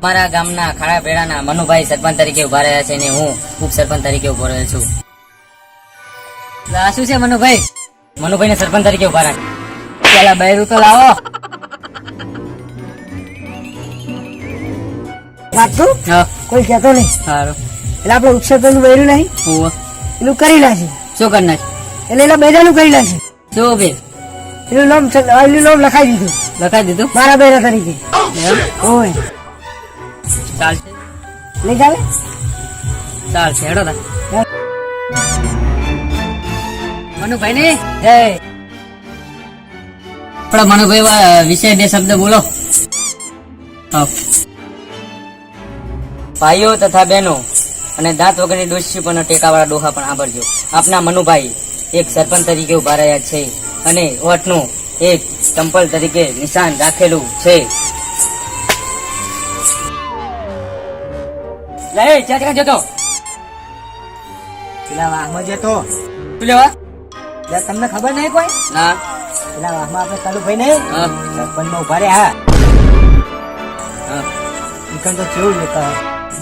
મારા ગામના ખાડા ભેડાના મનુભાઈ સરપંચ તરીકે ઉભા રહ્યા છે અને હું ઉપસરપંચ તરીકે ઉભો રહ્યો છું. શું છે મનુભાઈ ને સરપંચ તરીકે ઉભા રાખ. પેલા બૈરું તો લાવો. કોઈ કહેતો નહીં. સારું એટલે આપડે ઉપસરપંચ નું બૈરું નહીં એનું કરી નાખે. શું કરી નાખ? એટલે એના બેજાનું કરી નાખે. શું બે એનું નામ લખાઈ દીધું મારા બૈરા તરીકે. ઓય ચાલશે નહીં ચાલે? ચાલશે હેડો તા. મનુભાઈ ને આપડા મનુભાઈ વિશે બે શબ્દ બોલો. ભાઈઓ તથા બહેનો અને દાંત વગરની ડોશી પણ ટેકાવાળા ડોહા પણ આભરજો. આપના મનુભાઈ એક સરપંચ તરીકે ઉભા રહ્યા છે અને વોટનું એક ચંપલ તરીકે નિશાન રાખેલું છે. લે ક્યાં જતો? પેલા વાહમાં જતો. લેવા તમને ખબર નહીં કોઈ? ના. પેલા વાહમાં આપણે કાલુભાઈ નહીં સરપંચ માં ઉભા રહ્યા. તો કેવું વેચતા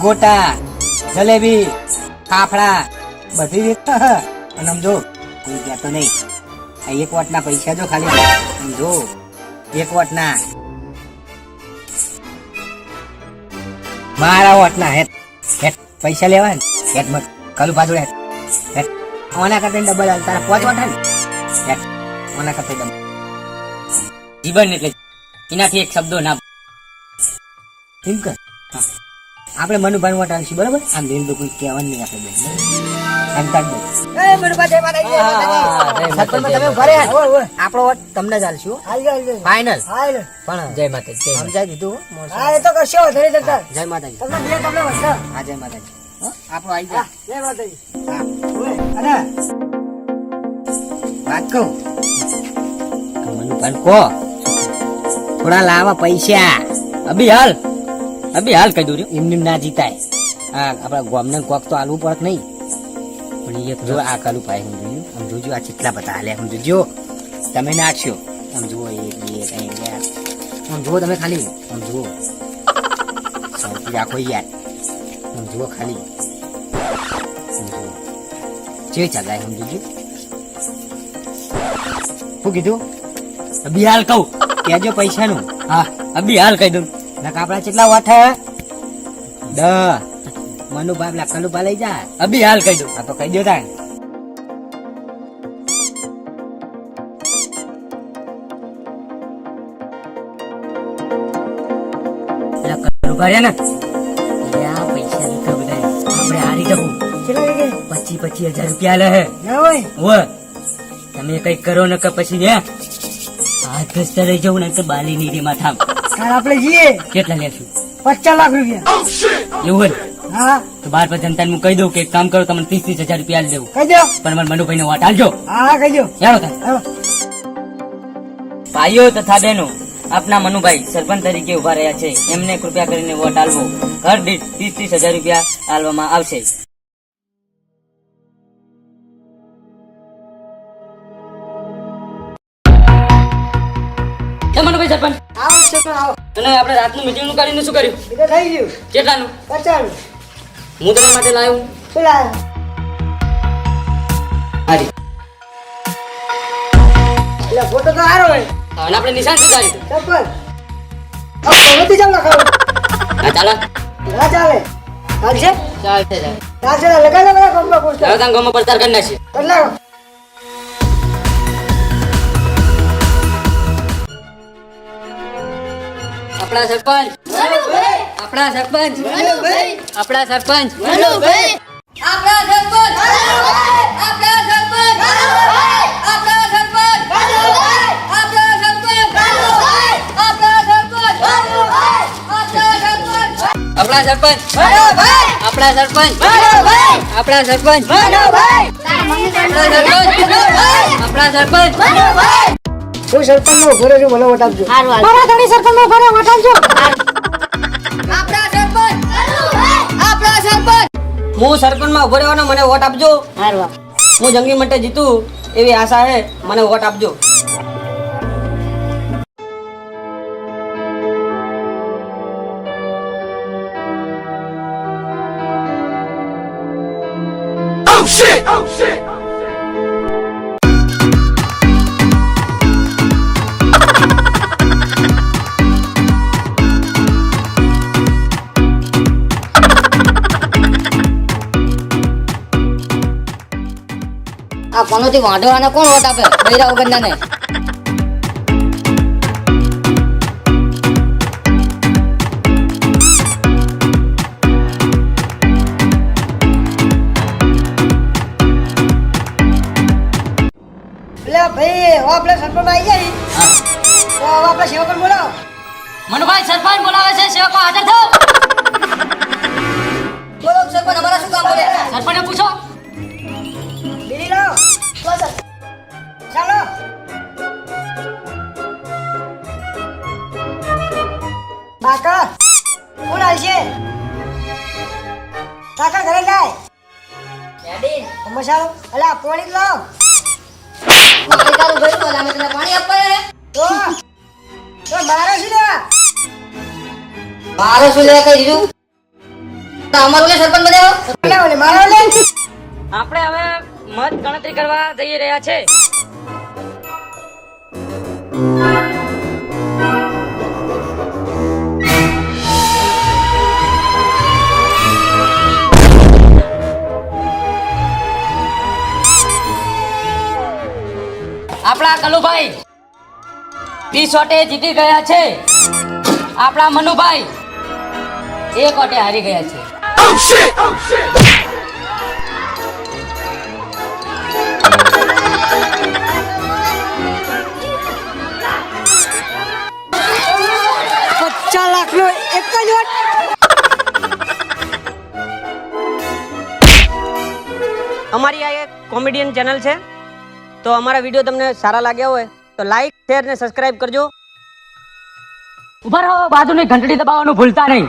ગોટા, જલેબી, ફાફડા બધી વેચતા. અને સમજો કોઈ કહેતો નહીં. આ એક વોટ ના પૈસા જો ખાલી સમજો. એક વોટ ના મારા વોટ ના હેઠ પૈસા લેવા ને હેઠ મત કાલુ બાજુ હેઠ ઓના કરતા ડબલ હાલ. તારા 5 વોટ ને હેઠ ઓના કરતા ડબલ જીવન એટલે એનાથી એક શબ્દો ના. એમ કર આપણે મનુભાઈ વોટ આલશું બરાબર. આમ દિલ તો કોઈ કહેવાનું નહીં આપણે આપણો વોટ તમને જ આલશું ફાઈનલ. પણ જય માતાજી સમજાઈ દીધું. જય માતાજી. હા જય માતાજી. આપણો આવી જાય. જય માતાજી. વાત કહું મનુભાઈ કો થોડા લાવા પૈસા. અભી હાલ કહી દઉં એમને ના જીતાય. હા આપડા ગામને કોક તો આલવું પડે નહીં. પણ એ જો આ કાલું પાય હું જોયું આમ જોજો. આ કેટલા બધા હાલે આમ જોજો. તમે નાખશો આમ જુઓ. આમ જુઓ તમે ખાલી આમ જુઓ. રાખો યાર આમ જુઓ ખાલી. જે ચગાય આમ જોજો. શું કીધું? અભી હાલ કહું કેજો પૈસાનું. હા અભી હાલ કહી દઉં. આપડા કેટલા વાત હે? 10. મનુભાઈ પેલા કલુભા લઈ જા. અભી હાલ કહી દઉં. આ તો કહી દો તાણ. ને પૈસા લીધા બધા આપણે હારી જવું. 25,000 રૂપિયા લે હે. તમે કઈ કરો ને કે પછી ને હાથ ઘસતા રહી જવું ને કે બાલી નીરી માં થામ. આપડે જઈએ કેટલા લેશું? 50 લાખ રૂપિયા. એવું હા તો 12 જનતા હું કહી દઉં કે એક કામ કરો તમને 30,000 રૂપિયા દેવું. કહી દો. પણ મારા મનુભાઈ ને વોટ આલજો. હા કહી દો. ભાઈઓ તથા બહેનો આપના મનુભાઈ સરપંચ તરીકે ઉભા રહ્યા છે. એમને કૃપા કરીને વોટ આલવો. ઘર દીઠ 30,000 રૂપિયા આલવામાં આવશે. મનુભાઈ સરપંચ અને આપણે રાતનું મીટિંગ નું કાઢીને શું કર્યું? થઈ ગયું. કેટલાનું? 50. હું તમારા માટે લાવ્યો. શું લાવ્યો? હાજી. એટલે ફોટો તો સારો હોય. અને આપણે નિશાન શું કાઢ્યું? ચપ્પલ. નથી ચાલ લખાવો. હા ચાલો. હા ચાલે. ચાલશે? ચાલશે. ચાલશે લગાવી દો બધા ગામમાં પોસ્ટર. હવે તમે ગામમાં પ્રચાર કરી નાખીએ. કરી નાખો. આપણા સરપંચ આપણા સરપંચ આપણા સરપંચ આપણા સરપંચ આપણા સરપંચ આપણા સરપંચ આપણા સરપંચ હું સરપંચ નો ઘરે છું. મને વોટ આપજો. મારા ધણી સરપંચ નો ઘરે વોટ આપજો. હું સરપંચ માં ઉભો રહેવાનો મને વોટ આપજો. હું જંગી માટે જીતું એવી આશા છે. મને વોટ આપજો. આ કોનોથી વાંઢવાને કોણ વોટ આપે બૈરા વગરના ને ભાઈ આપણે સરપંચ આવી જાય તો આપણે સેવક બોલાવો. મનુભાઈ સરપંચ બોલાવે છે સેવકો હાજર થાઓ બોલો સરપંચ અમારા શું કામ બોલે સરપંચને પૂછો બીડી લાવો. ચાલો બાકા કોણ આવશે? કાકા ઘરે જાય ડેડી મસાલો અલા પોણી લાવ મારી તારું ગયું બોલા અમે તને પાણી આપવા તો મારે શું લેવા? મારે શું લેવા કઈ દીધું તો અમારું લે સરપંચ બનાવો ઓલે મારો લે. આપણે હવે મત ગણતરી કરવા જઈ રહ્યા છે. આપણા કલુભાઈ 20 વોટે જીતી ગયા છે. આપણા મનુભાઈ 1 વોટે હારી ગયા છે. લાખનો એક જ વોટ. અમારી આ એક કોમેડિયન ચેનલ છે, તો અમારા વિડીયો તમને સારા લાગ્યા હોય તો લાઈક શેર ને સબસ્ક્રાઇબ કરજો. ઉભા રહો, બાજુની ઘંટડી દબાવવાનું ભૂલતા નહીં.